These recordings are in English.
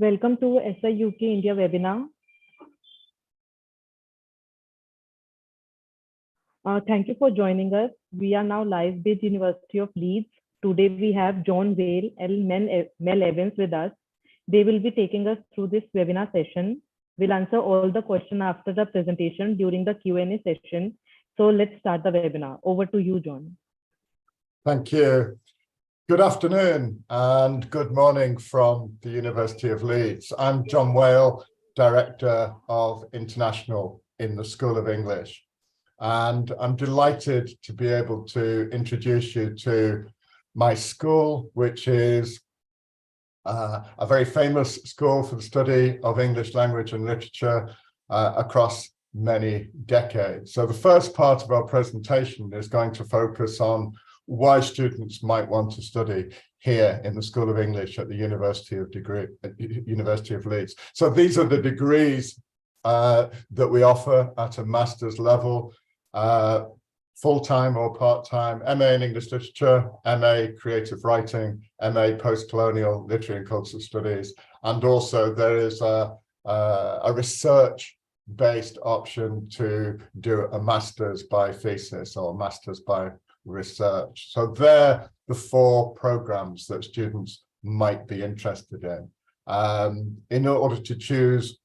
Welcome to SI UK India webinar. Thank you for joining us. We are now live with University of Leeds. Today we have John Vale and Mel Evans with us. They will be taking us through this webinar session. We'll answer all the questions after the presentation during the Q&A session. So let's start the webinar. Over to you, John. Thank you. Good afternoon and good morning from the University of Leeds. I'm John Vale, Director of International in the School of English. And I'm delighted to be able to introduce you to my school, which is a very famous school for the study of English language and literature across many decades. So the first part of our presentation is going to focus on why students might want to study here in the School of English at the University of Leeds. So these are the degrees that we offer at a master's level, full-time or part-time: MA in English Literature, MA Creative Writing, MA Postcolonial Literary and Cultural Studies, and also there is a research-based option to do a master's by thesis or master's by research. So they're the four programs that students might be interested in. In order to choose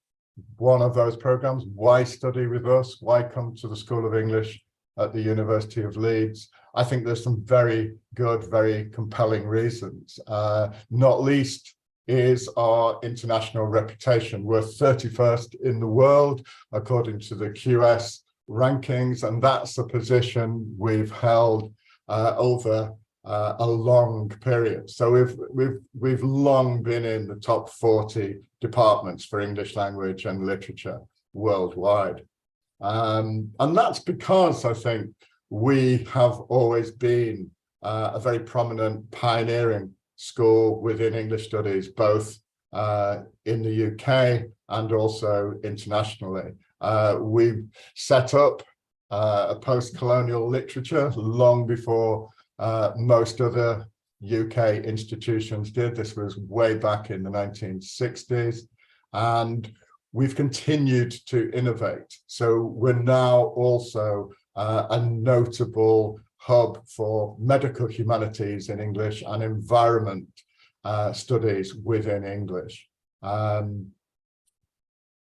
one of those programs, why study with us? Why come to the School of English at the University of Leeds? I think there's some very good, very compelling reasons. Not least is our international reputation. We're 31st in the world, according to the QS rankings, and that's a position we've held over a long period. So we've long been in the top 40 departments for English language and literature worldwide, and that's because I think we have always been a very prominent pioneering school within English studies, both in the UK and also internationally. We've set up a post-colonial literature long before most other UK institutions did. This was way back in the 1960s, and we've continued to innovate. So we're now also a notable hub for medical humanities in English and environment studies within English.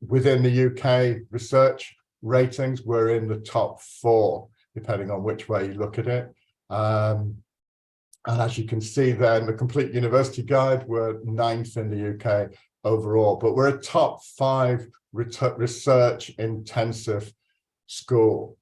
Within the UK research ratings, we're in the top 4, depending on which way you look at it. And as you can see there in the Complete University Guide, we're 9th in the UK overall, but we're a top 5 research intensive school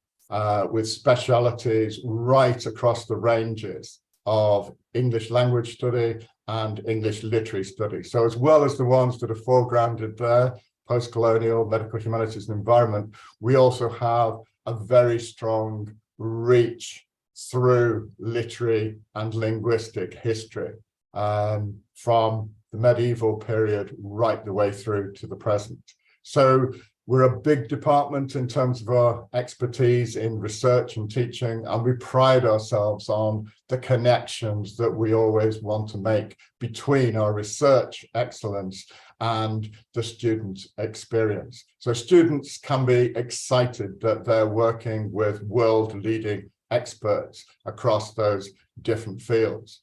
with specialities right across the ranges of English language study and English literary study. So as well as the ones that are foregrounded there, post-colonial, medical humanities and environment, we also have a very strong reach through literary and linguistic history, from the medieval period right the way through to the present. So we're a big department in terms of our expertise in research and teaching, and we pride ourselves on the connections that we always want to make between our research excellence and the student experience. So students can be excited that they're working with world-leading experts across those different fields.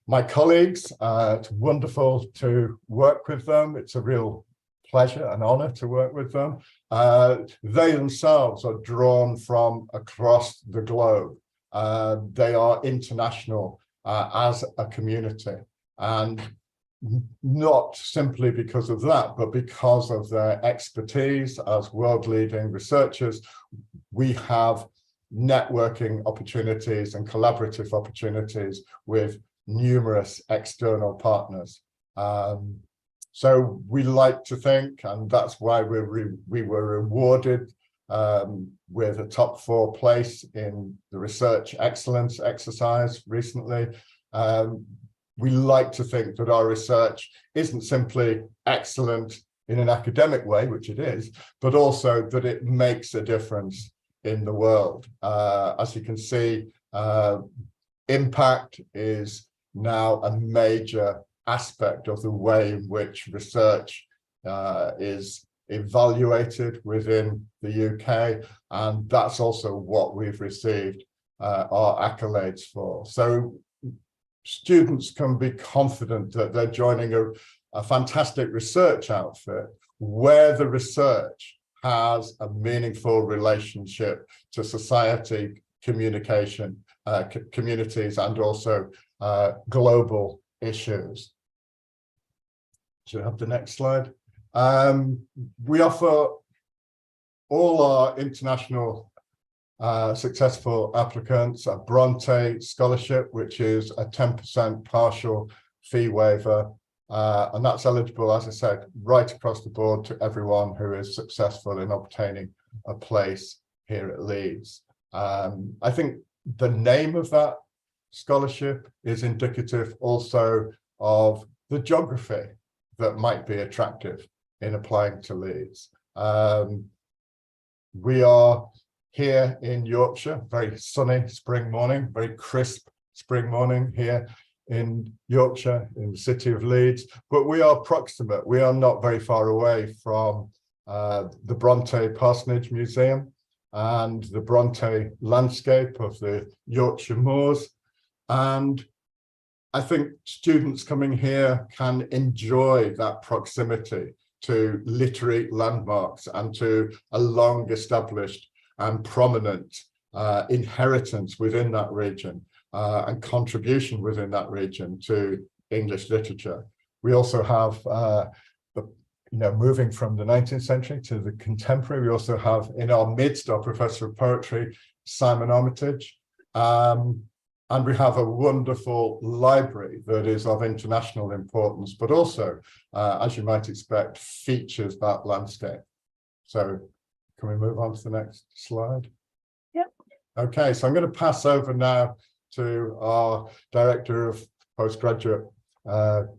My colleagues, it's wonderful to work with them. It's a real pleasure and honor to work with them. They themselves are drawn from across the globe. They are international as a community, and not simply because of that, but because of their expertise as world-leading researchers. We have networking opportunities and collaborative opportunities with numerous external partners. So we like to think, and that's why we were awarded with a top 4 place in the research excellence exercise recently. We like to think that our research isn't simply excellent in an academic way, which it is, but also that it makes a difference in the world. As you can see, impact is now a major aspect of the way in which research is evaluated within the UK, and that's also what we've received our accolades for. So students can be confident that they're joining a fantastic research outfit where the research has a meaningful relationship to society, communication, communities, and also global issues. Should I have the next slide? We offer all our international successful applicants a Bronte scholarship, which is a 10% partial fee waiver. And that's eligible, as I said, right across the board to everyone who is successful in obtaining a place here at Leeds. I think the name of that scholarship is indicative also of the geography that might be attractive in applying to Leeds. We are here in Yorkshire, very sunny spring morning, very crisp spring morning here in Yorkshire, in the city of Leeds, but we are proximate. We are not very far away from the Bronte Parsonage Museum and the Bronte landscape of the Yorkshire moors. And I think students coming here can enjoy that proximity to literary landmarks and to a long established and prominent inheritance within that region and contribution within that region to English literature. We also have, moving from the 19th century to the contemporary, we also have in our midst our Professor of Poetry, Simon Armitage. And we have a wonderful library that is of international importance, but also, as you might expect, features that landscape. So can we move on to the next slide? Yep. Okay, so I'm going to pass over now to our Director of Postgraduate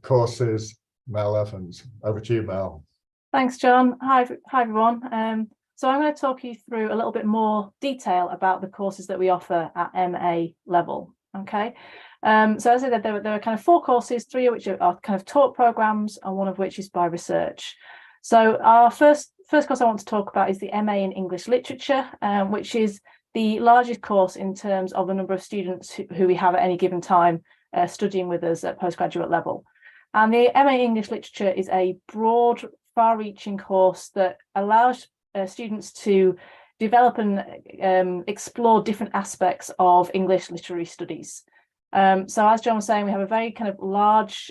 Courses, Mel Evans. Over to you, Mel. Thanks, John. Hi everyone. So I'm going to talk you through a little bit more detail about the courses that we offer at MA level. Okay, so as I said, there are kind of 4 courses, 3 of which are kind of taught programs, and 1 of which is by research. So our first course I want to talk about is the MA in English Literature, which is the largest course in terms of the number of students who we have at any given time studying with us at postgraduate level. And the MA in English Literature is a broad, far-reaching course that allows students to develop and explore different aspects of English literary studies. So as John was saying, we have a very kind of large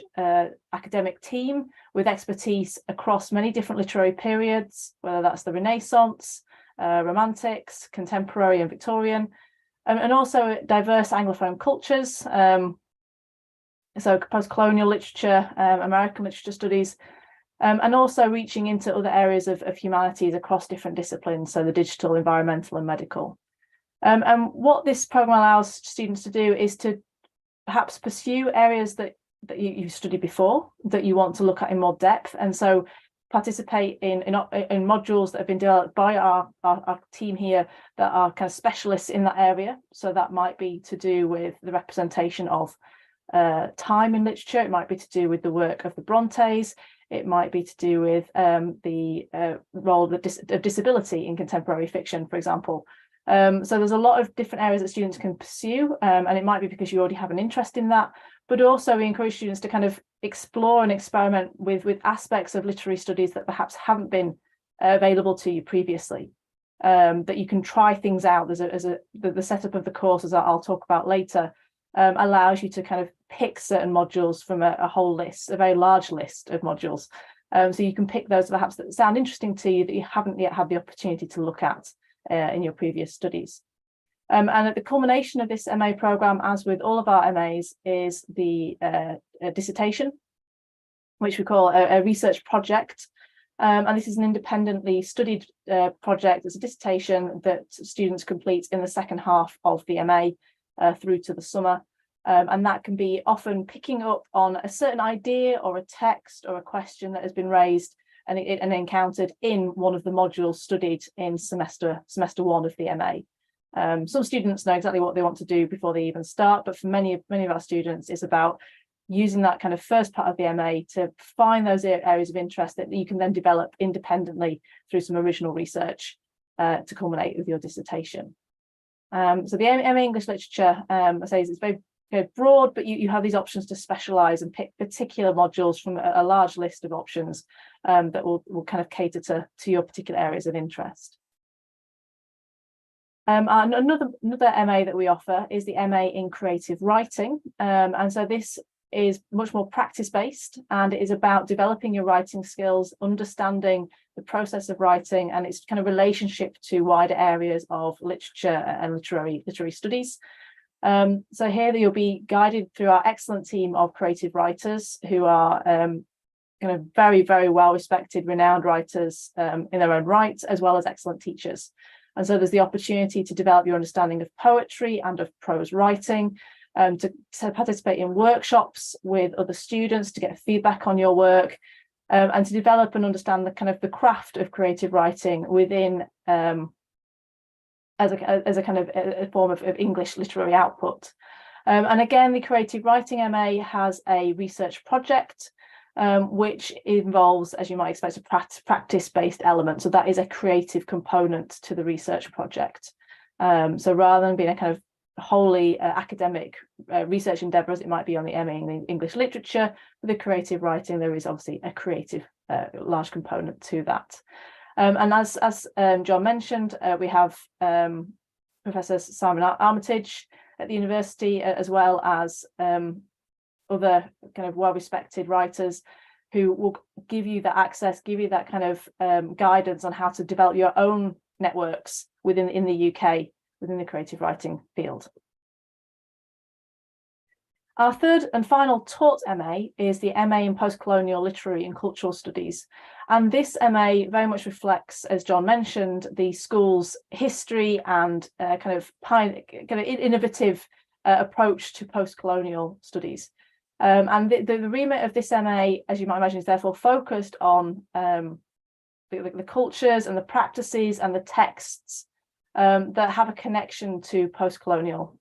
academic team with expertise across many different literary periods, whether that's the Renaissance, Romantics, Contemporary and Victorian, and also diverse Anglophone cultures, so postcolonial literature, American literature studies, and also reaching into other areas of humanities across different disciplines, so the digital, environmental and medical. And what this programme allows students to do is to perhaps pursue areas that you studied before, that you want to look at in more depth, and so participate in modules that have been developed by our team here that are kind of specialists in that area. So that might be to do with the representation of time in literature, it might be to do with the work of the Brontes, it might be to do with the role of disability in contemporary fiction, for example. So there's a lot of different areas that students can pursue, and it might be because you already have an interest in that, but also we encourage students to kind of explore and experiment with aspects of literary studies that perhaps haven't been available to you previously, that you can try things out. The setup of the course, as I'll talk about later, allows you to kind of pick certain modules from a whole list, a very large list of modules. So you can pick those perhaps that sound interesting to you that you haven't yet had the opportunity to look at in your previous studies. And at the culmination of this MA programme, as with all of our MAs, is the dissertation, which we call a research project. And this is an independently studied project. It's a dissertation that students complete in the second half of the MA through to the summer. And that can be often picking up on a certain idea or a text or a question that has been raised and encountered in one of the modules studied in semester 1 of the MA. Some students know exactly what they want to do before they even start, but for many of our students, it's about using that kind of first part of the MA to find those areas of interest that you can then develop independently through some original research to culminate with your dissertation. So the MA English Literature, I say, is very broad, but you have these options to specialise and pick particular modules from a large list of options that will kind of cater to your particular areas of interest. And another MA that we offer is the MA in Creative Writing, and so this is much more practice-based, and it is about developing your writing skills, understanding the process of writing and its kind of relationship to wider areas of literature and literary studies. So here you'll be guided through our excellent team of creative writers who are kind of very, very well respected, renowned writers in their own right, as well as excellent teachers. And so there's the opportunity to develop your understanding of poetry and of prose writing, to participate in workshops with other students to get feedback on your work, and to develop and understand the kind of the craft of creative writing within as a kind of a form of English literary output. And again, the Creative Writing MA has a research project which involves, as you might expect, a practice-based element. So that is a creative component to the research project. So rather than being a kind of wholly academic research endeavour as it might be on the MA in English Literature, with the Creative Writing there is obviously a creative large component to that. And as John mentioned, we have Professor Simon Armitage at the university, as well as other kind of well-respected writers who will give you that access, give you that kind of guidance on how to develop your own networks in the UK within the creative writing field. Our third and final taught MA is the MA in Postcolonial Literary and Cultural Studies. And this MA very much reflects, as John mentioned, the school's history and kind of innovative approach to postcolonial studies. And the remit of this MA, as you might imagine, is therefore focused on the cultures and the practices and the texts that have a connection to postcolonial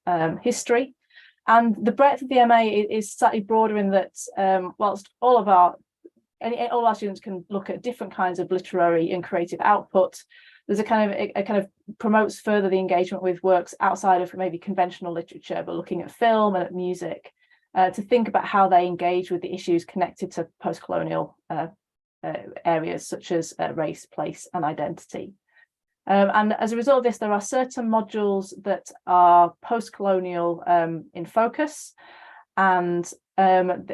history. And the breadth of the MA is slightly broader in that, whilst all our students can look at different kinds of literary and creative output, there's a kind of promotes further the engagement with works outside of maybe conventional literature, but looking at film and at music, to think about how they engage with the issues connected to postcolonial areas such as race, place, and identity. And as a result of this, there are certain modules that are postcolonial in focus, and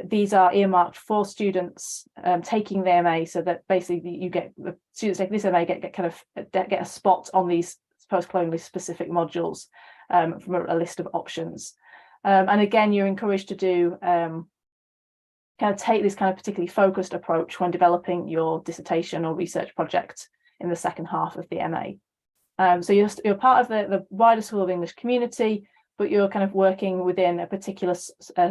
these are earmarked for students taking the MA, so that basically you get the students taking this MA get a spot on these postcolonially specific modules from a list of options. And again, you're encouraged to do kind of take this kind of particularly focused approach when developing your dissertation or research project in the second half of the MA. So you're part of the wider School of English community, but you're kind of working within a particular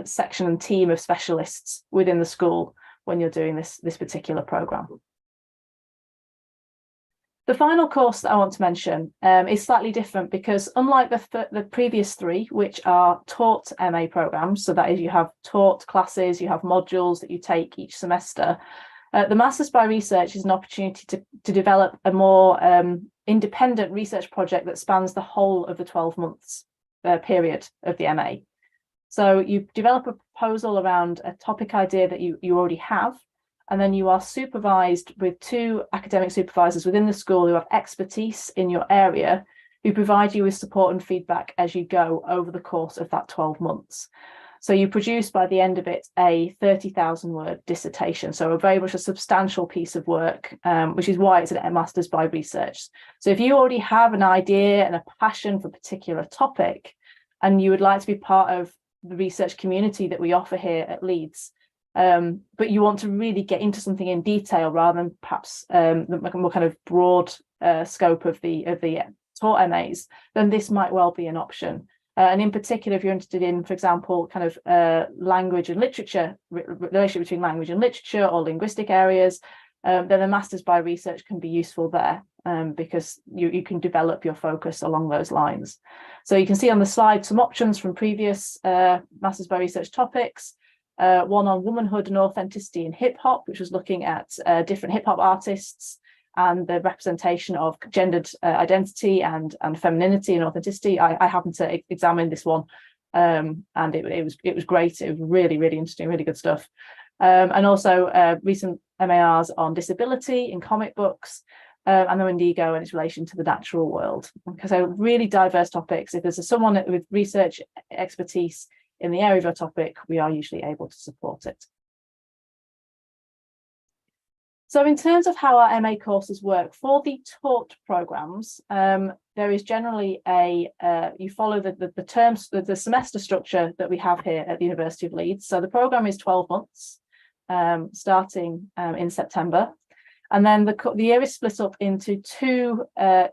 section and team of specialists within the school when you're doing this particular programme. The final course that I want to mention is slightly different because unlike the previous three, which are taught MA programmes, so that is you have taught classes, you have modules that you take each semester, the Masters by Research is an opportunity to develop a more independent research project that spans the whole of the 12 months period of the MA. So you develop a proposal around a topic idea that you already have, and then you are supervised with 2 academic supervisors within the school who have expertise in your area, who provide you with support and feedback as you go over the course of that 12 months. So you produce by the end of it a 30,000-word dissertation, so a very much a substantial piece of work, which is why it's a Masters by Research. So if you already have an idea and a passion for a particular topic, and you would like to be part of the research community that we offer here at Leeds, but you want to really get into something in detail rather than perhaps the more kind of broad scope of the taught MAs, then this might well be an option. And in particular, if you're interested in, for example, kind of language and literature, relationship between language and literature or linguistic areas, then the Masters by Research can be useful there because you can develop your focus along those lines. So you can see on the slide some options from previous Masters by Research topics. one on womanhood and authenticity in hip hop, which was looking at different hip hop artists and the representation of gendered identity and femininity and authenticity. I happened to examine this one, and it was great. It was really, really interesting, really good stuff. And also recent MARs on disability in comic books, and the Indigo and its relation to the natural world. Because they're really diverse topics. If there's someone with research expertise in the area of your topic, we are usually able to support it. So in terms of how our MA courses work, for the taught programs, there is generally you follow the semester structure that we have here at the University of Leeds. So the program is 12 months, starting in September. And then the year is split up into two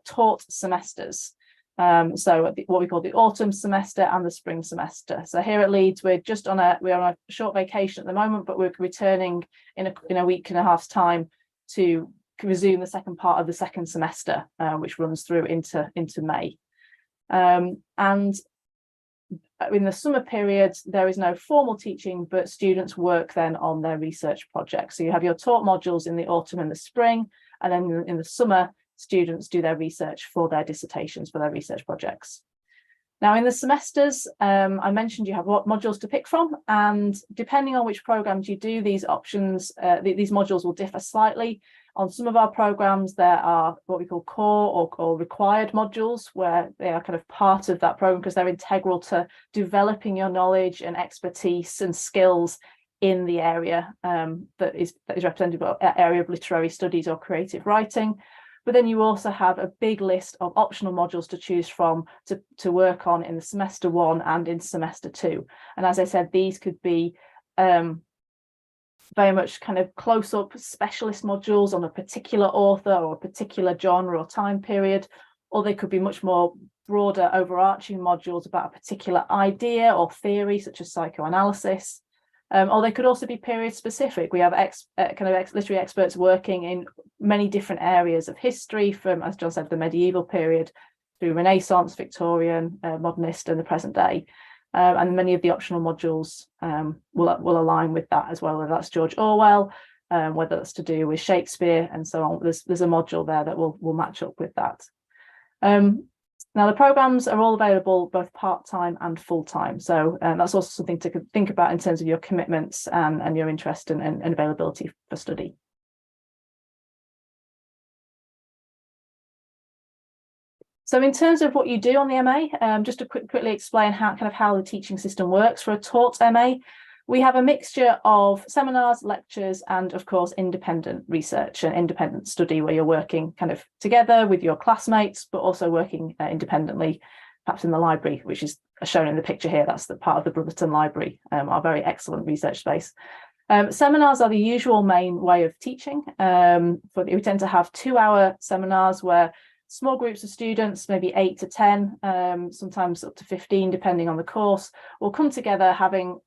taught semesters. So what we call the autumn semester and the spring semester. So here at Leeds, we're on a short vacation at the moment, but we're returning in a week and a half's time to resume the second part of the second semester, which runs through into May. And in the summer period, there is no formal teaching, but students work then on their research projects. So you have your taught modules in the autumn and the spring, and then in the summer, students do their research for their dissertations, for their research projects. Now, in the semesters, I mentioned you have what modules to pick from, and depending on which programs you do, these options, these modules will differ slightly. On some of our programs, there are what we call core or required modules, where they are kind of part of that program because they're integral to developing your knowledge and expertise and skills in the area that is represented by an area of literary studies or creative writing. But then you also have a big list of optional modules to choose from to work on in the semester 1 and in semester 2. And as I said, these could be very much kind of close-up specialist modules on a particular author or a particular genre or time period, or they could be much more broader overarching modules about a particular idea or theory, such as psychoanalysis. Or they could also be period specific. We have literary experts working in many different areas of history, from, as John said, the medieval period through Renaissance, Victorian, modernist, and the present day. And many of the optional modules will align with that as well, whether that's George Orwell, whether that's to do with Shakespeare, and so on. There's a module there that will match up with that. Now, the programs are all available both part-time and full-time. So that's also something to think about in terms of your commitments and your interest and availability for study. So in terms of what you do on the MA, just to quickly explain how the teaching system works for a taught MA, we have a mixture of seminars, lectures, and of course, independent research and independent study, where you're working kind of together with your classmates, but also working independently, perhaps in the library, which is shown in the picture here. That's the part of the Brotherton Library, our very excellent research space. Seminars are the usual main way of teaching. We tend to have 2-hour seminars where small groups of students, maybe 8 to 10, sometimes up to 15, depending on the course, will come together having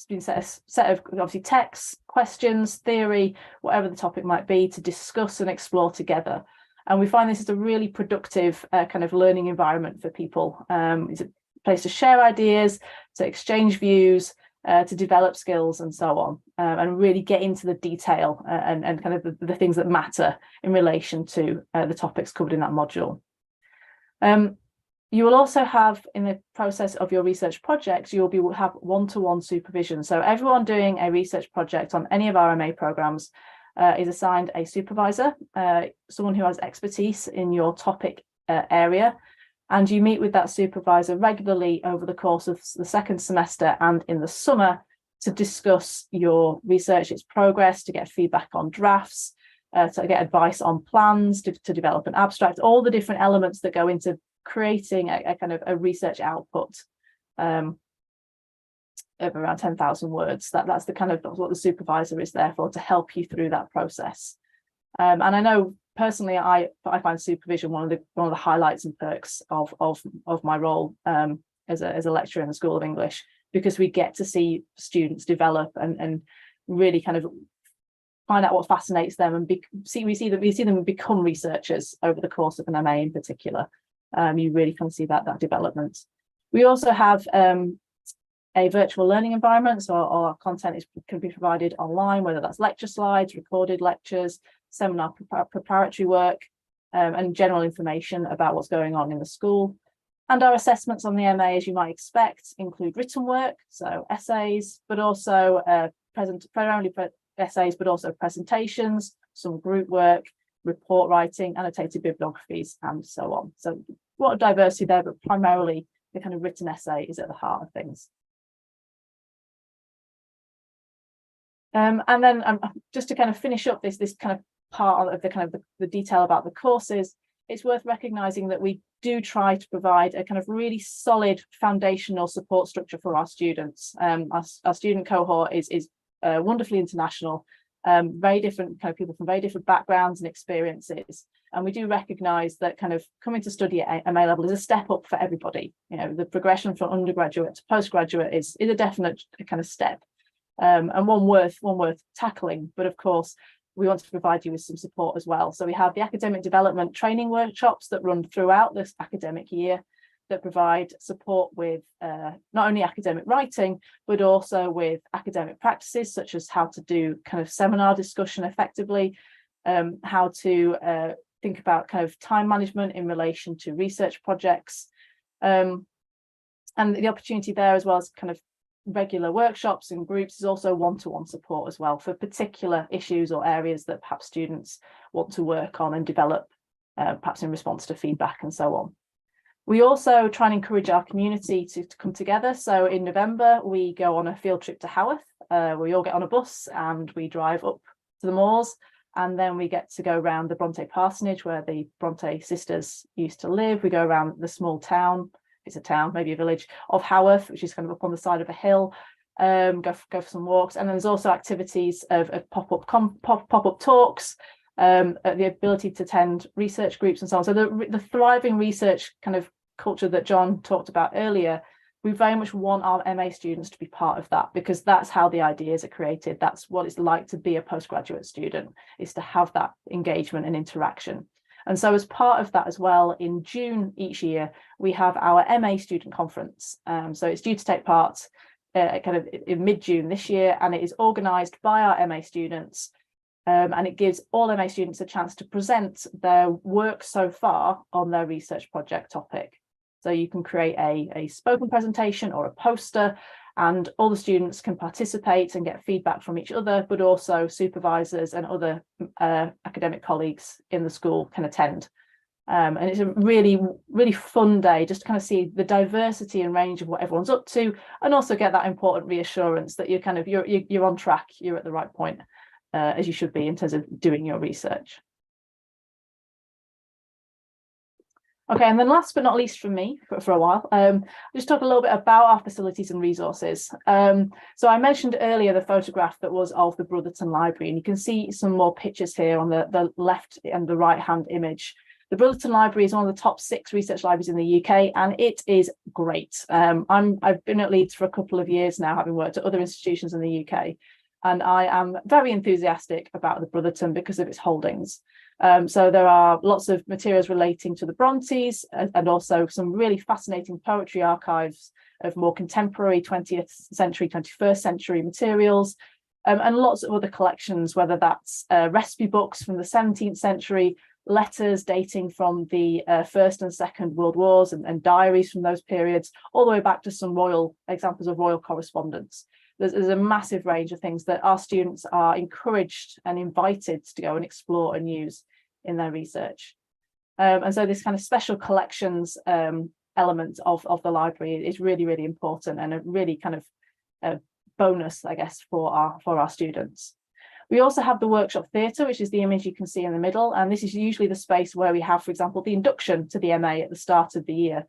been set of obviously texts, questions, theory, whatever the topic might be, to discuss and explore together. And we find this is a really productive kind of learning environment for people. It's a place to share ideas, to exchange views, to develop skills, and so on, and really get into the detail and kind of the things that matter in relation to the topics covered in that module. You will also have, in the process of your research projects, you'll have one-to-one supervision. So everyone doing a research project on any of our MA programs is assigned a supervisor, someone who has expertise in your topic area, and you meet with that supervisor regularly over the course of the second semester and in the summer to discuss your research, its progress, to get feedback on drafts, to get advice on plans, to develop an abstract, all the different elements that go into creating a kind of a research output of around 10,000 words. That's the kind of what the supervisor is there for, to help you through that process. And I know personally, I find supervision one of the highlights and perks of my role as a lecturer in the School of English, because we get to see students develop and really kind of find out what fascinates them, and we see them become researchers over the course of an MA in particular. You really can see that development. We also have a virtual learning environment, so all our content can be provided online, whether that's lecture slides, recorded lectures, seminar preparatory work, and general information about what's going on in the school. And our assessments on the MA, as you might expect, include written work, so essays, but also primarily essays, but also presentations, some group work, report writing, annotated bibliographies, and so on. So a lot of diversity there, but primarily the kind of written essay is at the heart of things. And then just to kind of finish up this kind of part of the detail about the courses, it's worth recognizing that we do try to provide a kind of really solid foundational support structure for our students. Our student cohort is wonderfully international, very different kind of people from very different backgrounds and experiences. And we do recognize that kind of coming to study at MA level is a step up for everybody. You know, the progression from undergraduate to postgraduate is a definite kind of step, and one worth tackling. But of course, we want to provide you with some support as well. So we have the academic development training workshops that run throughout this academic year that provide support with not only academic writing, but also with academic practices, such as how to do kind of seminar discussion effectively, how to think about kind of time management in relation to research projects, and the opportunity there, as well as kind of regular workshops and groups, is also one-to-one support as well for particular issues or areas that perhaps students want to work on and develop, perhaps in response to feedback and so on. We also try and encourage our community to come together. So in November, we go on a field trip to Haworth. We all get on a bus and we drive up to the moors, and then we get to go around the Bronte parsonage where the Bronte sisters used to live. We go around the small town, it's a town, maybe a village, of Haworth, which is kind of up on the side of a hill, go for some walks. And then there's also activities of pop-up talks, the ability to attend research groups and so on. So the thriving research kind of culture that John talked about earlier, we very much want our MA students to be part of that, because that's how the ideas are created. That's what it's like to be a postgraduate student, is to have that engagement and interaction. And so as part of that as well, in June each year, we have our MA student conference. So it's due to take part kind of in mid-June this year, and it is organised by our MA students. And it gives all MA students a chance to present their work so far on their research project topic. So you can create a spoken presentation or a poster, and all the students can participate and get feedback from each other, but also supervisors and other academic colleagues in the school can attend. And it's a really, really fun day just to kind of see the diversity and range of what everyone's up to, and also get that important reassurance that you're on track, you're at the right point, as you should be in terms of doing your research. Okay, and then last but not least from me for a while, just talk a little bit about our facilities and resources. So I mentioned earlier the photograph that was of the Brotherton Library, and you can see some more pictures here on the left and the right hand image. The Brotherton Library is one of the top 6 research libraries in the UK, and it is great. I've been at Leeds for a couple of years now, having worked at other institutions in the UK, and I am very enthusiastic about the Brotherton because of its holdings. So there are lots of materials relating to the Brontes, and also some really fascinating poetry archives of more contemporary 20th century, 21st century materials, and lots of other collections, whether that's recipe books from the 17th century, letters dating from the First and Second World Wars, and diaries from those periods, all the way back to some royal examples of royal correspondence. There's a massive range of things that our students are encouraged and invited to go and explore and use in their research. And so this kind of special collections element of the library is really, really important, and a really kind of a bonus, I guess, for our students. We also have the workshop theatre, which is the image you can see in the middle. And this is usually the space where we have, for example, the induction to the MA at the start of the year.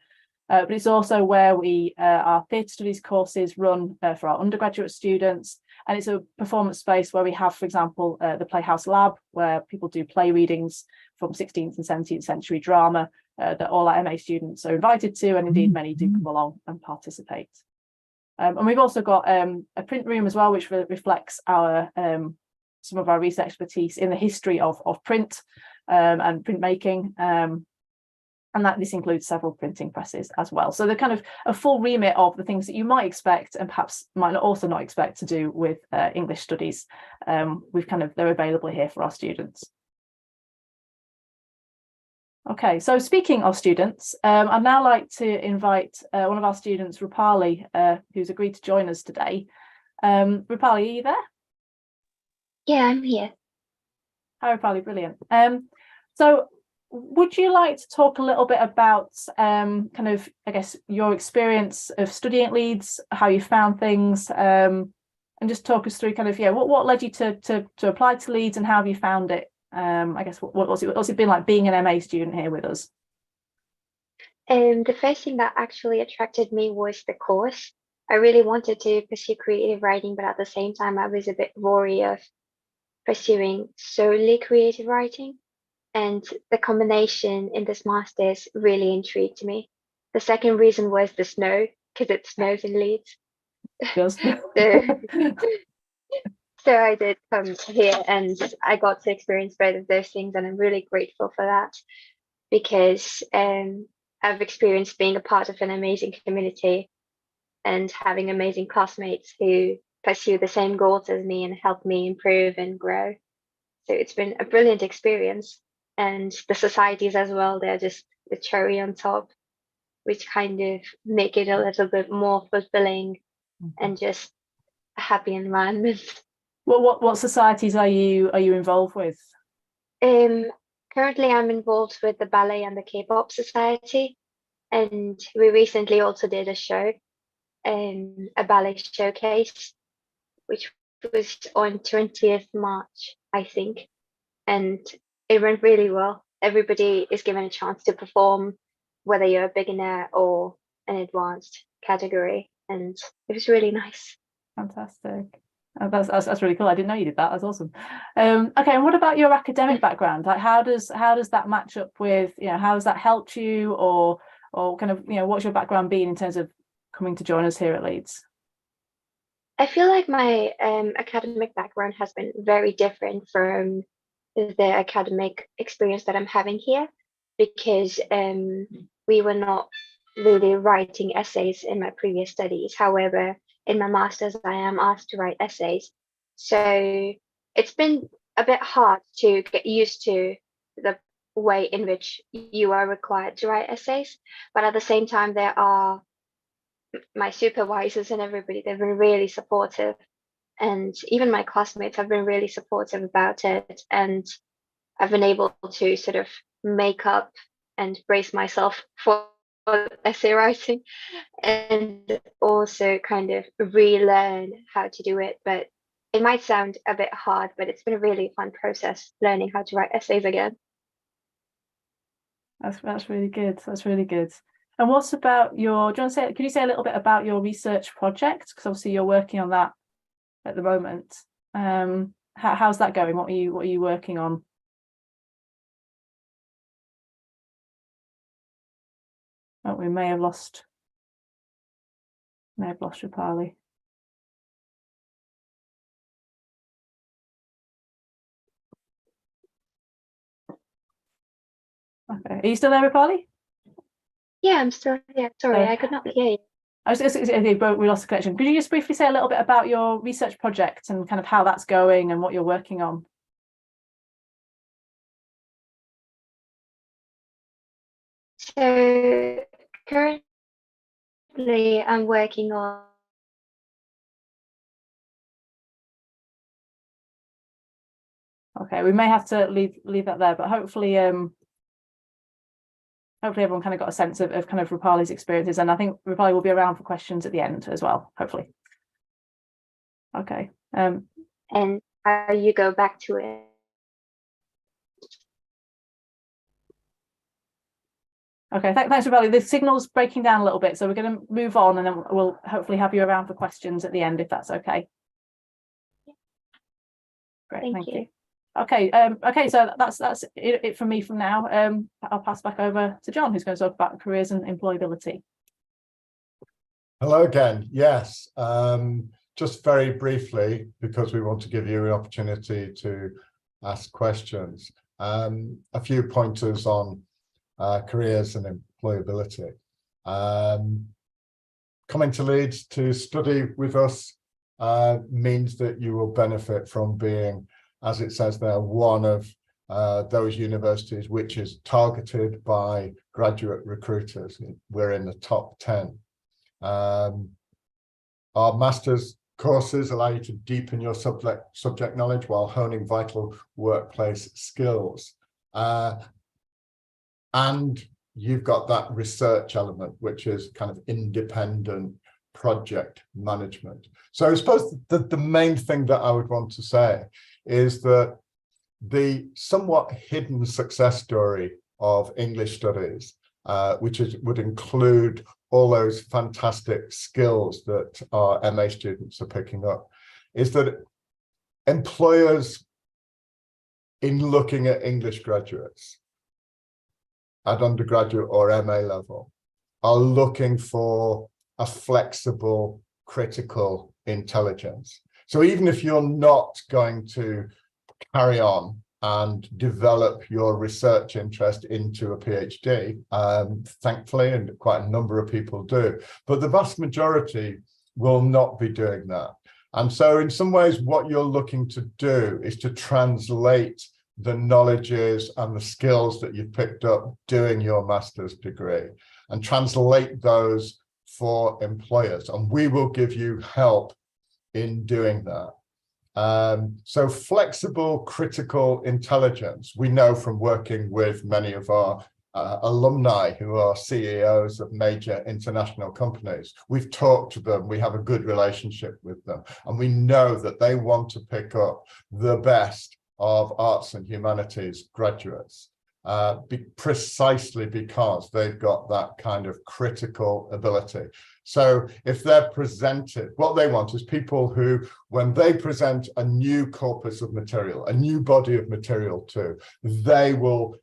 But it's also where our theatre studies courses run for our undergraduate students. And it's a performance space where we have, for example, the Playhouse Lab, where people do play readings from 16th and 17th century drama that all our MA students are invited to, and indeed many do come along and participate. And we've also got a print room as well, which reflects our some of our research expertise in the history of print and printmaking. and that this includes several printing presses as well. So they're kind of a full remit of the things that you might expect and perhaps might also not expect to do with English studies. They're available here for our students. Okay, so speaking of students, I'd now like to invite one of our students, Rupali, who's agreed to join us today. Rupali, are you there? Yeah, I'm here. Hi, Rupali, brilliant. So would you like to talk a little bit about your experience of studying at Leeds, how you found things, and just talk us through what led you to apply to Leeds and how have you found it? What's it been like being an MA student here with us? The first thing that actually attracted me was the course. I really wanted to pursue creative writing, but at the same time, I was a bit wary of pursuing solely creative writing. And the combination in this master's really intrigued me. The second reason was the snow, because it snows in Leeds. Yes. So I did come here and I got to experience both of those things, and I'm really grateful for that because I've experienced being a part of an amazing community and having amazing classmates who pursue the same goals as me and help me improve and grow. So it's been a brilliant experience. And the societies as well, they're just the cherry on top, which kind of make it a little bit more fulfilling and just a happy environment. Well, what societies are you involved with? Currently I'm involved with the ballet and the K-pop society, and we recently also did a show, a ballet showcase, which was on 20th March, I think, and it went really well. Everybody is given a chance to perform, whether you're a beginner or an advanced category, and it was really nice. Fantastic. That's really cool. I didn't know you did that. That's awesome. Okay, and what about your academic background? Like, how does that match up with, how has that helped you, or what's your background been in terms of coming to join us here at Leeds? I feel like my academic background has been very different from the academic experience that I'm having here, because we were not really writing essays in my previous studies. However, in my master's, I am asked to write essays. So it's been a bit hard to get used to the way in which you are required to write essays. But at the same time, there are my supervisors and everybody, they've been really supportive. And even my classmates have been really supportive about it. And I've been able to sort of make up and brace myself for essay writing and also kind of relearn how to do it. But it might sound a bit hard, but it's been a really fun process learning how to write essays again. That's really good. That's really good. And what's about your, could you say a little bit about your research project? Because obviously you're working on that at the moment. How's that going? What are you working on? Oh, we may have lost Rupali. Okay, are you still there, Rupali? Yeah, I'm still here. Sorry, I could not hear you. We lost the connection. Could you just briefly say a little bit about your research project and kind of how that's going and what you're working on? So currently I'm working on Okay, we may have to leave that there, but hopefully everyone kind of got a sense of kind of Rupali's experiences, and I think Rupali will be around for questions at the end as well, hopefully. Okay. and how you go back to it. Okay, thanks, Rupali. The signal's breaking down a little bit, so we're going to move on, and then we'll hopefully have you around for questions at the end, if that's okay. Great, thank you. Okay, so that's it from me from now. I'll pass back over to John, who's going to talk about careers and employability. Hello again. Yes, just very briefly, because we want to give you an opportunity to ask questions. A few pointers on careers and employability. Coming to Leeds to study with us means that you will benefit from being, as it says there, one of those universities which is targeted by graduate recruiters. We're in the top 10. Our master's courses allow you to deepen your subject knowledge while honing vital workplace skills. And you've got that research element, which is kind of independent project management. So I suppose the main thing that I would want to say is that the somewhat hidden success story of English studies, which would include all those fantastic skills that our MA students are picking up, is that employers, in looking at English graduates at undergraduate or MA level, are looking for a flexible, critical intelligence. So even if you're not going to carry on and develop your research interest into a PhD, thankfully, and quite a number of people do, but the vast majority will not be doing that. And so in some ways, what you're looking to do is to translate the knowledges and the skills that you've picked up doing your master's degree and translate those for employers. And we will give you help in doing that. So flexible critical intelligence, we know from working with many of our alumni who are CEOs of major international companies. We've talked to them, we have a good relationship with them, and we know that they want to pick up the best of arts and humanities graduates, precisely because they've got that kind of critical ability. So if they're presented, what they want is people who, when they present a new corpus of material, a new body of material to, they will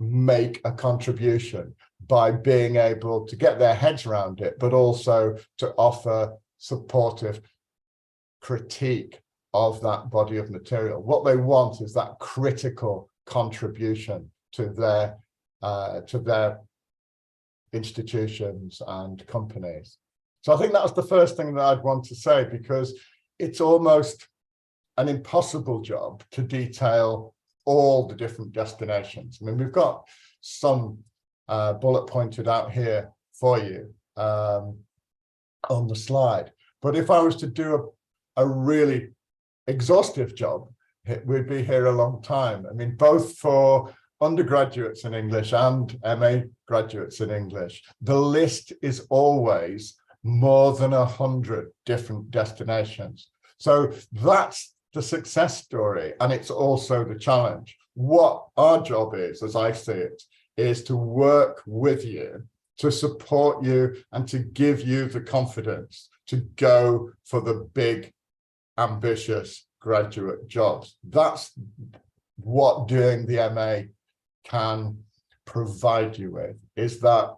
make a contribution by being able to get their heads around it, but also to offer supportive critique of that body of material. What they want is that critical contribution to their institutions and companies. So I think that's the first thing that I'd want to say, because it's almost an impossible job to detail all the different destinations. I mean, we've got some bullet pointed out here for you on the slide, but if I was to do a really exhaustive job, we'd be here a long time. I mean, both for undergraduates in English and MA graduates in English, the list is always more than 100 different destinations. So that's the success story, and it's also the challenge. What our job is, as I see it, is to work with you, to support you, and to give you the confidence to go for the big, ambitious graduate jobs. That's what doing the MA can provide you with, is that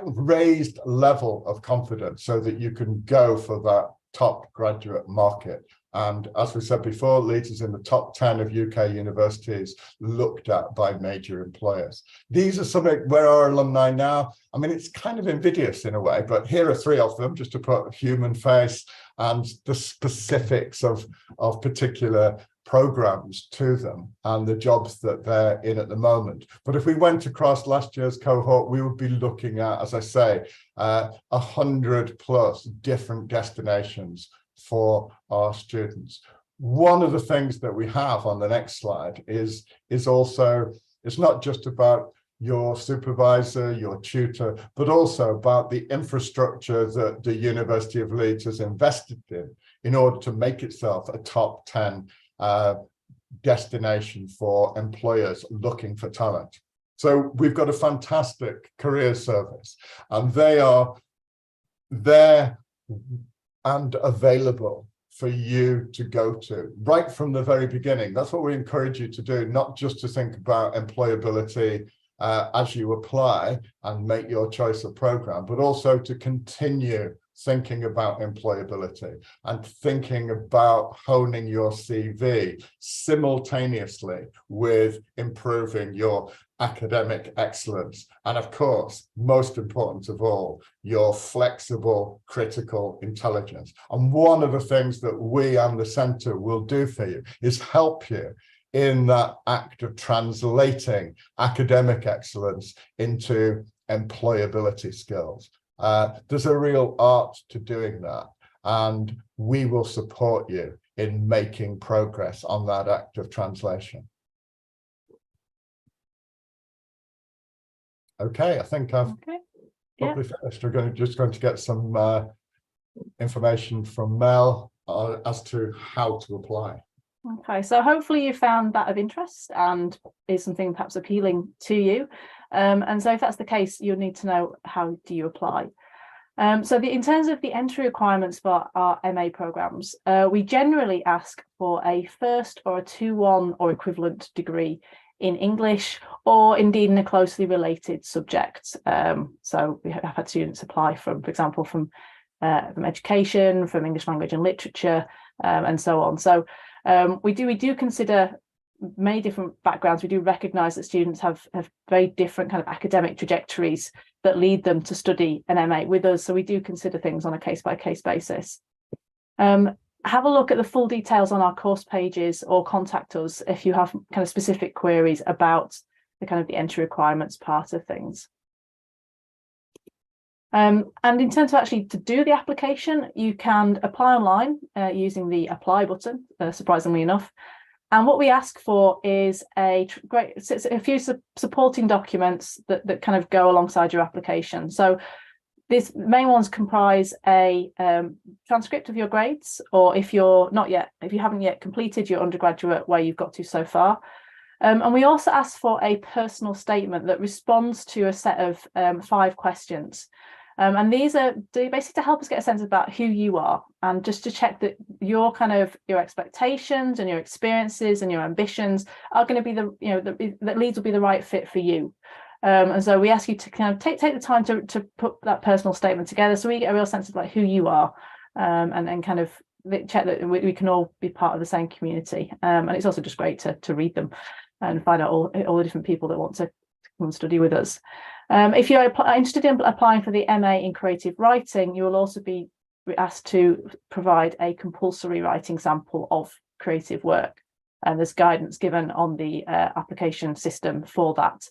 raised level of confidence so that you can go for that top graduate market. And as we said before, Leeds is in the top 10 of UK universities looked at by major employers. These are some where our alumni now, I mean, it's kind of invidious in a way, but here are 3 of them, just to put a human face and the specifics of particular programs to them and the jobs that they're in at the moment. But if we went across last year's cohort, we would be looking at, as I say, 100+ different destinations for our students. One of the things that we have on the next slide is also, it's not just about your supervisor, your tutor, but also about the infrastructure that the University of Leeds has invested in order to make itself a top 10 destination for employers looking for talent. So we've got a fantastic career service, and they are there and available for you to go to right from the very beginning. That's what we encourage you to do, not just to think about employability as you apply and make your choice of program, but also to continue thinking about employability and thinking about honing your CV simultaneously with improving your academic excellence. And of course, most important of all, your flexible critical intelligence. And one of the things that we and the Centre will do for you is help you in that act of translating academic excellence into employability skills. There's a real art to doing that, and we will support you in making progress on that act of translation. Okay, I think I've probably finished. We're just going to get some information from Mel as to how to apply. Okay, so hopefully you found that of interest and is something perhaps appealing to you. And so if that's the case, you'll need to know, how do you apply? In terms of the entry requirements for our MA programmes, we generally ask for a first or a 2-1 or equivalent degree in English, or indeed in a closely related subject. So we have had students apply from, for example, from education, from English language and literature, and so on. So we do consider many different backgrounds. We do recognise that students have very different kind of academic trajectories that lead them to study an MA with us. So we do consider things on a case-by-case basis. Have a look at the full details on our course pages, or contact us if you have kind of specific queries about the kind of the entry requirements part of things. And in terms of actually to do the application, you can apply online using the apply button, surprisingly enough. And what we ask for is a few supporting documents that kind of go alongside your application. So these main ones comprise a transcript of your grades, or if you haven't yet completed your undergraduate, where you've got to so far. And we also ask for a personal statement that responds to a set of 5 questions. And these are basically to help us get a sense about who you are, and just to check that your expectations and your experiences and your ambitions are going to be that Leeds will be the right fit for you. And so we ask you to kind of take the time to put that personal statement together, so we get a real sense of like who you are, and kind of check that we can all be part of the same community. And it's also just great to read them and find out all the different people that want to come and study with us. If you're interested in applying for the MA in creative writing, you will also be asked to provide a compulsory writing sample of creative work, and there's guidance given on the application system for that.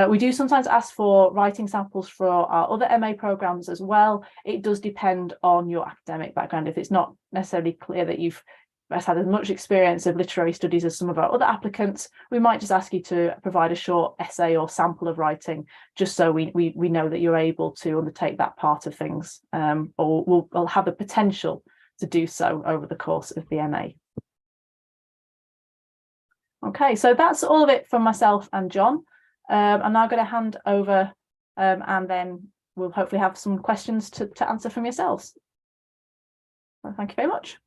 We do sometimes ask for writing samples for our other MA programmes as well. It does depend on your academic background. If it's not necessarily clear that you've had as much experience of literary studies as some of our other applicants, we might just ask you to provide a short essay or sample of writing, just so we know that you're able to undertake that part of things, or we'll have the potential to do so over the course of the MA. Okay, so that's all of it from myself and John. I'm now going to hand over, and then we'll hopefully have some questions to answer from yourselves. Well, thank you very much.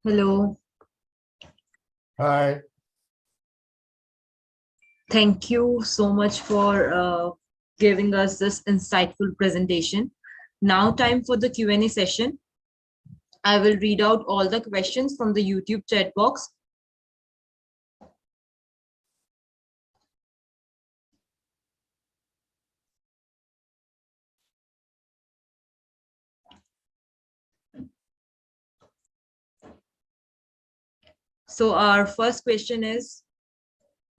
Hello. Hi. Thank you so much for giving us this insightful presentation. Now time for the Q&A session. I will read out all the questions from the YouTube chat box. So our first question is,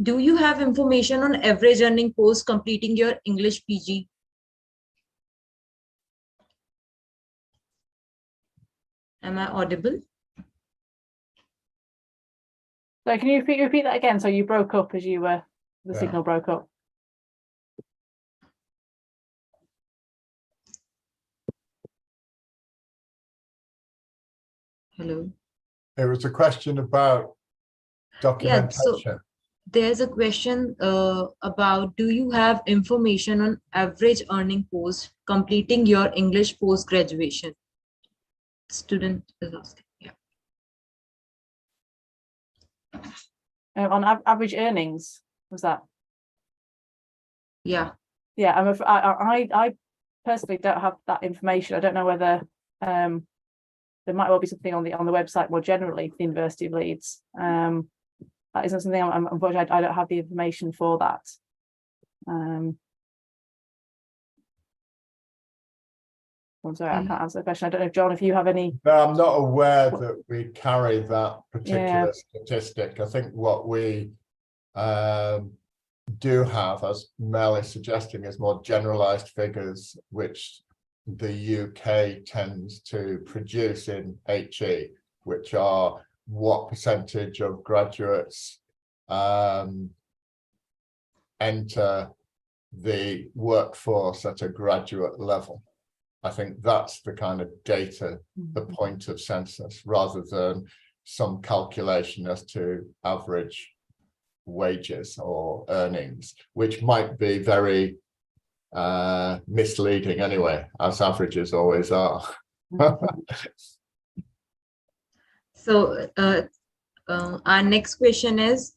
do you have information on average earning post completing your English PG? Am I audible? So can you repeat that again? So you broke up as you were, the Yeah. signal broke up. Hello. It was a question about Yeah, so documentation. there's a question about, do you have information on average earning post completing your English post graduation? Student is asking. Yeah. On average earnings, was that? Yeah. Yeah, I personally don't have that information. I don't know whether there might well be something on the website more generally for the University of Leeds. That isn't something unfortunately I don't have the information for that. I'm sorry, I can't answer the question. I don't know, John, if you have any. No, I'm not aware that we carry that particular Yeah. statistic. I think what we do have, as Mel is suggesting, is more generalized figures, which the UK tends to produce in HE, which are what percentage of graduates enter the workforce at a graduate level. I think that's the kind of data, the point of census, rather than some calculation as to average wages or earnings, which might be very misleading anyway, as averages always are. So our next question is,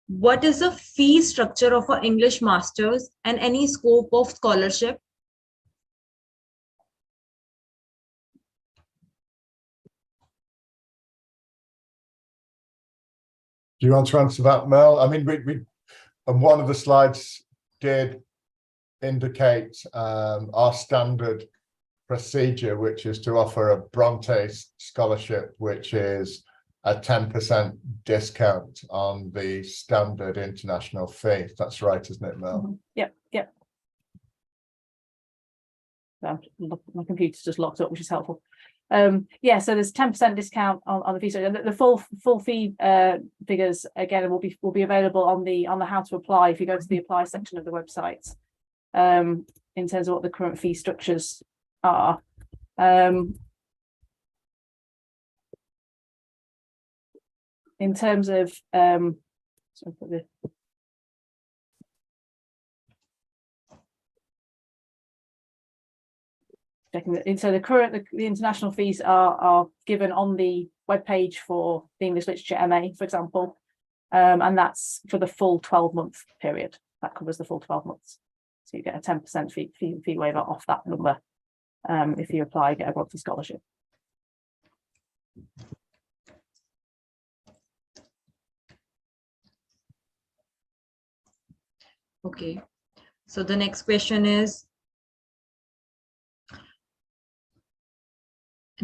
what is the fee structure of an English master's and any scope of scholarship? Do you want to answer that, Mel? I mean, we and one of the slides did indicate our standard procedure, which is to offer a Bronte scholarship, which is a 10% discount on the standard international fee. That's right, isn't it, Mel? Yep. So my computer's just locked up, which is helpful. Yeah, so there's 10% discount on the fee. So the full fee figures again will be available on the how to apply if you go to the apply section of the website, in terms of what the current fee structures are. In terms of so the international fees are given on the webpage for the English Literature MA, for example, and that's for the full 12-month period. That covers the full 12 months. So you get a 10% fee waiver off that number if you apply, get a Bronte scholarship. Okay, so the next question is,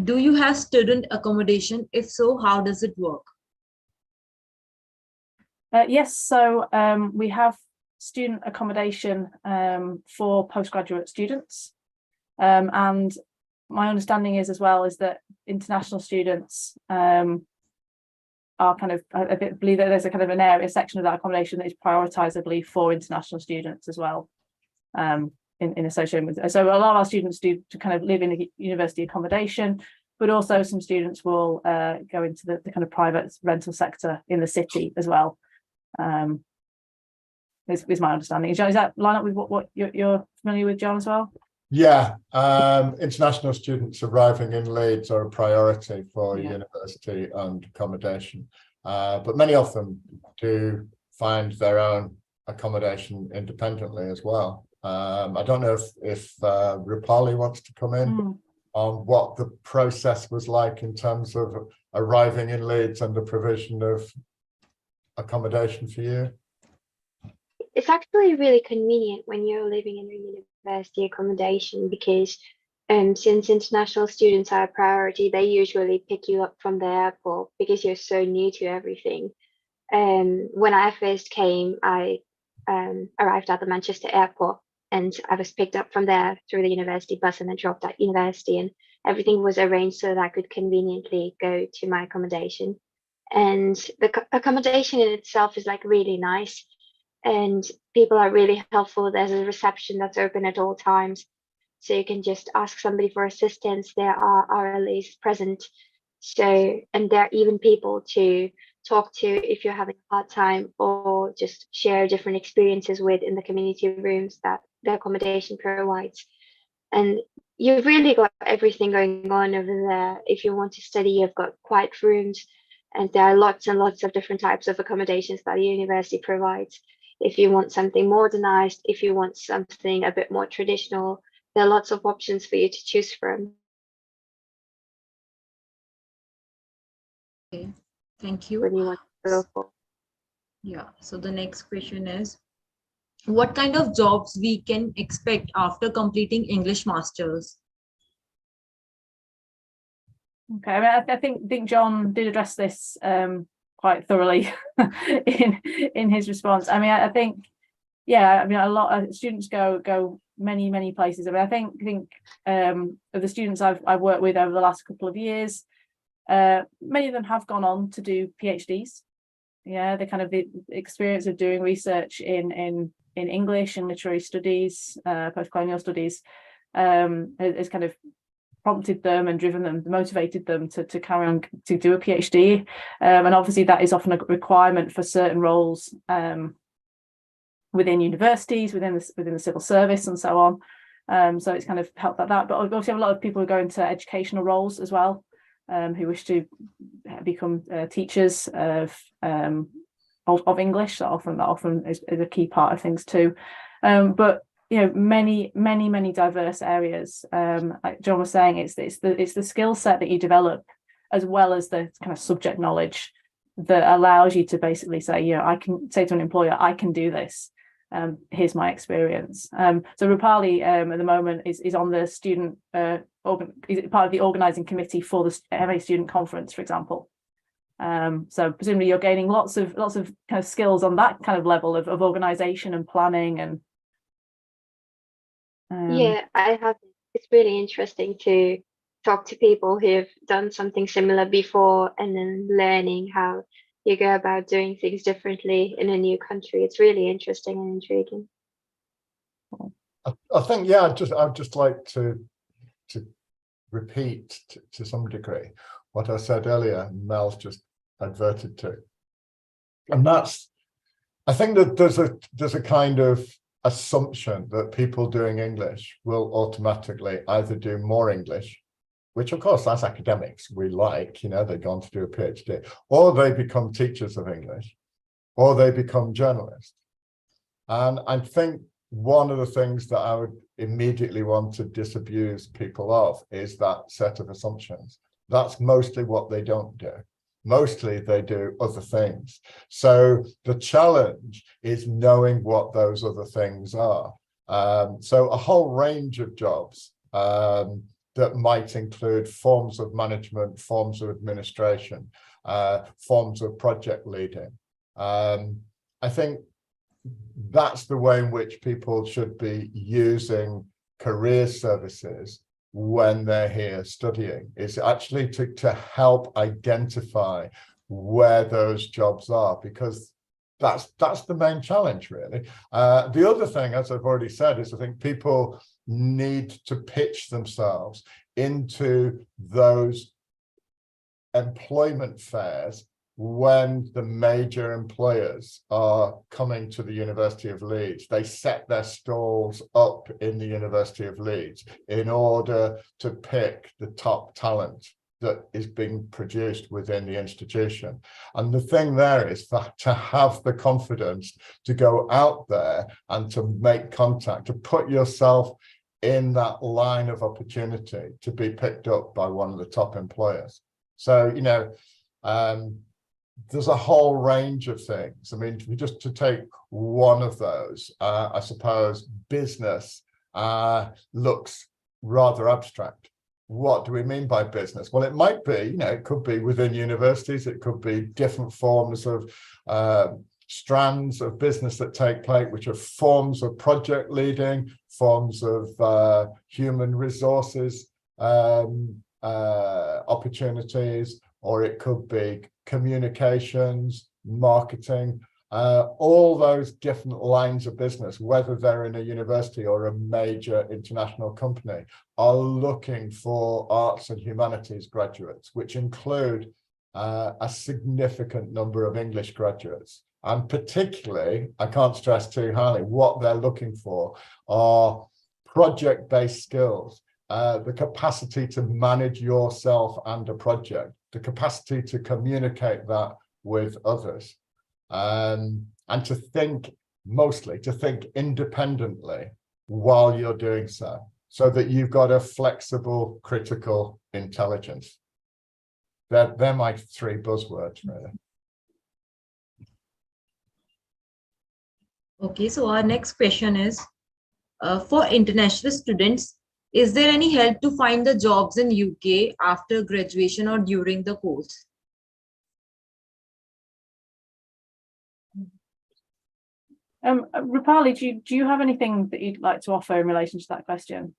do you have student accommodation? If so, how does it work? Yes, so we have student accommodation for postgraduate students, and my understanding is as well is that international students are kind of, I believe that there's a kind of a section of that accommodation that is prioritised, I believe, for international students as well, in association with. So a lot of our students do to kind of live in a university accommodation, but also some students will go into the kind of private rental sector in the city as well. Is my understanding. John, does that line up with what you're familiar with, John, as well? Yeah, international students arriving in Leeds are a priority for university and accommodation, but many of them do find their own accommodation independently as well. I don't know if Rupali wants to come in on what the process was like in terms of arriving in Leeds and the provision of accommodation for you. It's actually really convenient when you're living in a university accommodation because since international students are a priority, they usually pick you up from the airport because you're so new to everything. When I first came, I arrived at the Manchester airport and I was picked up from there through the university bus and then dropped at university, and everything was arranged so that I could conveniently go to my accommodation. And the accommodation in itself is like really nice and people are really helpful. There's a reception that's open at all times. So you can just ask somebody for assistance. There are RLAs present. So, and there are even people to talk to if you're having a hard time or just share different experiences with in the community rooms that the accommodation provides. And you've really got everything going on over there. If you want to study, you've got quiet rooms, and there are lots and lots of different types of accommodations that the university provides. If you want something modernized, if you want something a bit more traditional, there are lots of options for you to choose from. Okay, thank you. When you want to go for. Yeah, so the next question is, what kind of jobs we can expect after completing English Masters? Okay, I think John did address this quite thoroughly in his response. I mean, I think, yeah, I mean, a lot of students go many places. I mean, I think of the students I've worked with over the last couple of years, many of them have gone on to do PhDs. Yeah, the kind of the experience of doing research in English and literary studies, postcolonial studies, has kind of prompted them and driven them, motivated them to carry on to do a PhD. And obviously that is often a requirement for certain roles within universities, within the civil service and so on. So it's kind of helped like that. But we also have a lot of people who go into educational roles as well, who wish to become teachers of English. That often is a key part of things too. But you know, many diverse areas. Like John was saying, it's the skill set that you develop as well as the kind of subject knowledge that allows you to basically say, you know, I can say to an employer, I can do this. Here's my experience. So Rupali at the moment is on the student is part of the organising committee for the MA student conference, for example. So presumably you're gaining lots of kind of skills on that kind of level of organisation and planning and. Yeah, I have. It's really interesting to talk to people who have done something similar before and then learning how you go about doing things differently in a new country. It's really interesting and intriguing. I think, yeah, I'd just like to repeat to some degree what I said earlier, Mel's just adverted to. And that's, I think that there's a kind of assumption that people doing English will automatically either do more English, which of course as academics we like, you know, they've gone to do a PhD, or they become teachers of English, or they become journalists. And I think one of the things that I would immediately want to disabuse people of is that set of assumptions. That's mostly what they don't do. Mostly they do other things. So the challenge is knowing what those other things are. So a whole range of jobs that might include forms of management, forms of administration, forms of project leading. I think that's the way in which people should be using career services when they're here studying, is actually to help identify where those jobs are, because that's the main challenge, really. The other thing, as I've already said, is I think people need to pitch themselves into those employment fairs when the major employers are coming to the University of Leeds. They set their stalls up in the University of Leeds in order to pick the top talent that is being produced within the institution. And the thing there is to have the confidence to go out there and to make contact, to put yourself in that line of opportunity to be picked up by one of the top employers. So, you know, there's a whole range of things. I mean, just to take one of those, I suppose business looks rather abstract. What do we mean by business? Well, it might be, you know, it could be within universities, it could be different forms of strands of business that take place, which are forms of project leading, forms of human resources opportunities, or it could be communications, marketing, all those different lines of business, whether they're in a university or a major international company, are looking for arts and humanities graduates, which include a significant number of English graduates. And particularly, I can't stress too highly, what they're looking for are project-based skills, the capacity to manage yourself and a project, the capacity to communicate that with others, and to think, mostly to think independently while you're doing so that you've got a flexible critical intelligence. They're my three buzzwords, really. Okay, so our next question is, for international students, is there any help to find the jobs in UK after graduation or during the course? Rupali, do you have anything that you'd like to offer in relation to that question?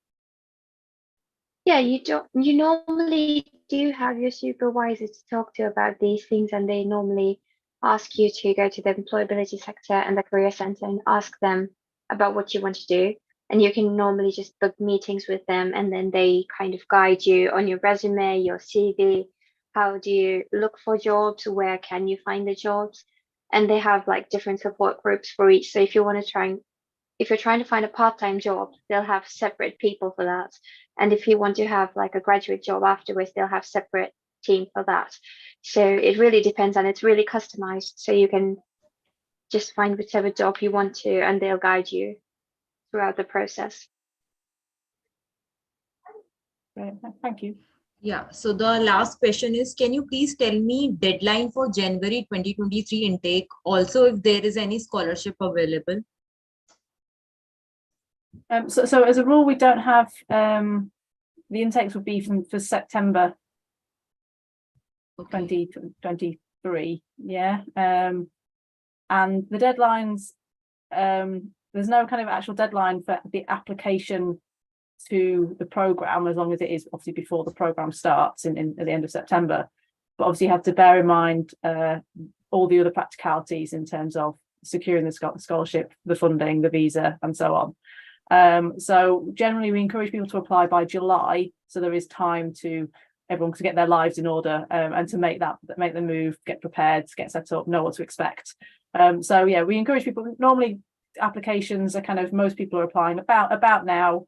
Yeah, you normally do have your supervisor to talk to about these things, and they normally ask you to go to the employability sector and the career center and ask them about what you want to do. And you can normally just book meetings with them, and then they kind of guide you on your resume, your CV, how do you look for jobs, where can you find the jobs, and they have like different support groups for each. So if you want to if you're trying to find a part-time job, they'll have separate people for that. And if you want to have like a graduate job afterwards, they'll have separate team for that. So it really depends, and it's really customized. So you can just find whichever job you want to, and they'll guide you throughout the process. Great, thank you. Yeah, so the last question is, can you please tell me deadline for January 2023 intake? Also, if there is any scholarship available. So as a rule, we don't have, the intakes would be for September 2023, yeah. And the deadlines, there's no kind of actual deadline for the application to the program, as long as it is obviously before the program starts at the end of September. But obviously you have to bear in mind all the other practicalities in terms of securing the scholarship, the funding, the visa, and so on. So generally we encourage people to apply by July, so there is time to everyone to get their lives in order, and to make the move, get prepared, get set up, know what to expect. So yeah, we encourage people. Normally applications are kind of, most people are applying about now,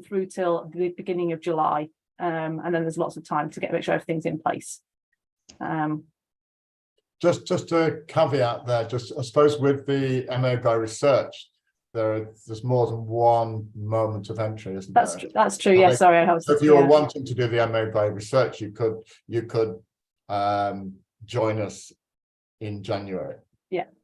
through till the beginning of July, and then there's lots of time to make sure everything's in place. Just a caveat there, just I suppose with the MA by research, there's more than one moment of entry, isn't there? That's true. Yes, sorry. If you were wanting to do the MA by research, you could join us in January.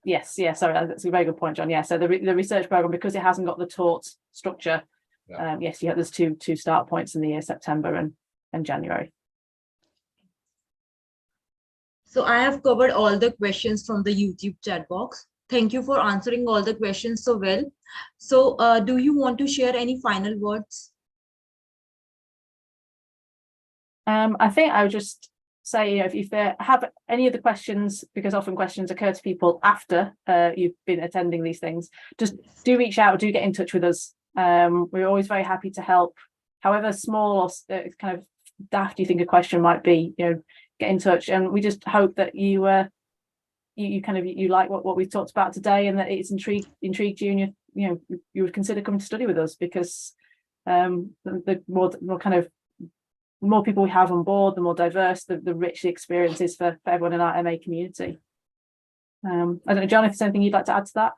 Yes. Sorry, that's a very good point, John. Yeah. So the research program, because it hasn't got the taught structure, yeah. Yes, there's two start points in the year, September and January. So I have covered all the questions from the YouTube chat box. Thank you for answering all the questions so well. So do you want to share any final words? I think I would just say, if they have any other questions, because often questions occur to people after you've been attending these things, just do reach out, do get in touch with us. We're always very happy to help, however small or kind of daft you think a question might be. Get in touch, and we just hope that you like what we've talked about today, and that it's intrigued you, and you would consider coming to study with us, because the more kind of the more people we have on board, the more diverse, the richer the experience is for everyone in our MA community. I don't know, John, if there's anything you'd like to add to that?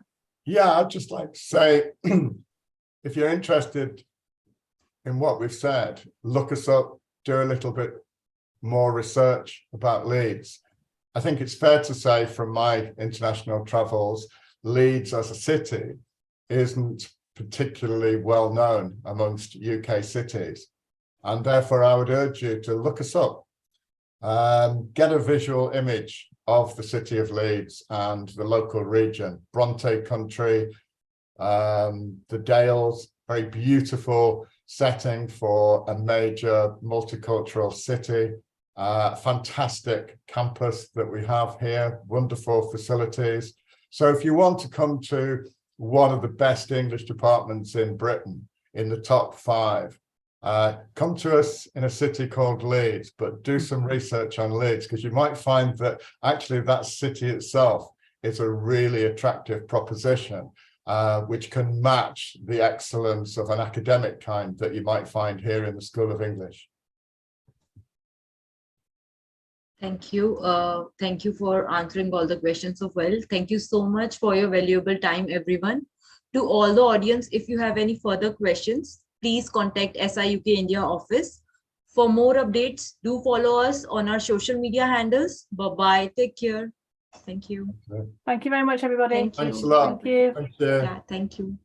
Yeah, I'd just like to say, if you're interested in what we've said, look us up, do a little bit more research about Leeds. I think it's fair to say from my international travels, Leeds as a city isn't particularly well known amongst UK cities. And therefore, I would urge you to look us up, get a visual image of the city of Leeds and the local region, Bronte country, the Dales, very beautiful setting for a major multicultural city, fantastic campus that we have here, wonderful facilities. So if you want to come to one of the best English departments in Britain, in the top 5, come to us in a city called Leeds, but do some research on Leeds, because you might find that actually that city itself is a really attractive proposition, which can match the excellence of an academic kind that you might find here in the School of English. Thank you. Thank you for answering all the questions so well. Thank you so much for your valuable time, everyone. To all the audience, if you have any further questions, please contact SI UK India office. For more updates, do follow us on our social media handles. Bye-bye. Take care. Thank you. Thank you very much, everybody. Thank you. Thanks a lot. Thank you. Thank you. Yeah, thank you.